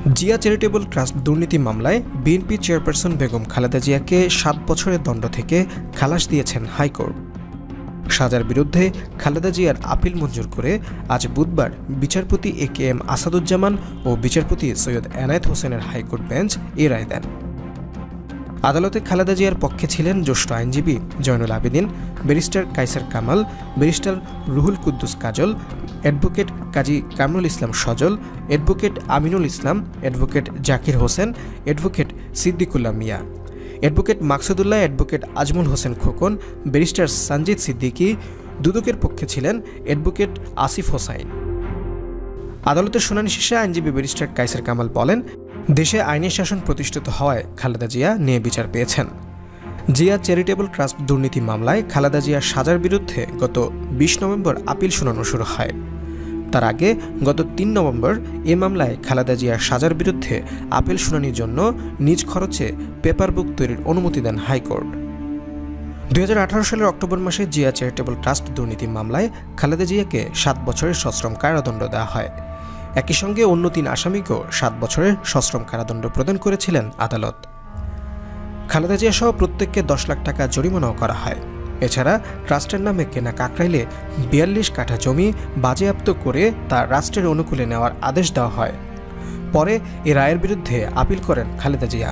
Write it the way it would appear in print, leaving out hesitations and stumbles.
Zia charitable trust দুর্নীতি মামলায় BNP chairperson Begum Khaleda জিয়াকে 7 বছরের দণ্ড থেকে খালাস দিয়েছেন হাইকোর্ট। সাজার বিরুদ্ধে খালেদা জিয়ার আপিল মঞ্জুর করে আজ বুধবার বিচারপতি একেএম আসাদুজ্জামান ও বিচারপতি সৈয়দ এনায়েত হোসেনের হাইকোর্ট বেঞ্চ এ রায় দেন। আদালতে খালেদা জিয়ার পক্ষে ছিলেন জ্যেষ্ঠ আইনজীবী Zainul Abedin, barrister Kaiser Kamal, barrister Ruhul Quddus Kajal, advocate Kazi Kamrul Islam Sajal, advocate Aminul Islam, advocate Zakir Hossain, advocate Siddiqullah Mia, advocate Maksudullah, advocate Azmal Hossain Khokon, barrister Sanjit Siddiqui. দুদকের পক্ষে ছিলেন অ্যাডভোকেট আসিফ হোসাইন। আদালতের শুনানি শেষে আইনজীবী ব্যারিস্টার কায়সার কামাল বলেন, দেশে আইনের শাসন প্রতিষ্ঠিত হওয়ায় খালেদা জিয়া ন্যায় বিচার পেয়েছেন। জিয়া চ্যারিটেবল ট্রাস্ট দুর্নীতি মামলায় খালেদা জিয়ার সাজার বিরুদ্ধে গত 20 নভেম্বর আপিল শুনানো শুরু হয়। তার আগে গত 3 নভেম্বর এ মামলায় খালেদা জিয়ার সাজার বিরুদ্ধে আপিল শুনানির জন্য নিজ খরচে পেপার বুক তৈরির অনুমতি দেন হাইকোর্ট। 2018 সালের অক্টোবর মাসে জিয়া চ্যারিটেবল ট্রাস্ট দুর্নীতি মামলায় খালেদা জিয়াকে 7 বছরের সশ্রম কারাদণ্ড দেওয়া হয়। একই সঙ্গে অন্য 3 আসামিকেও 7 বছরের সশ্রম কারাদণ্ড প্রদান করেছিলেন আদালত। খালেদা জিয়া সহ প্রত্যেককে 10 লাখ টাকা জরিমানাও করা হয়। এছাড়া ট্রাস্টের নামে কেনা কাকরাইলে 42 কাঠা জমি বাজেয়াপ্ত করে তা রাষ্ট্রের অনুকূলে নেওয়ার আদেশ দেওয়া হয়। পরে এ রায়ের বিরুদ্ধে আপিল করেন খালেদা জিয়া।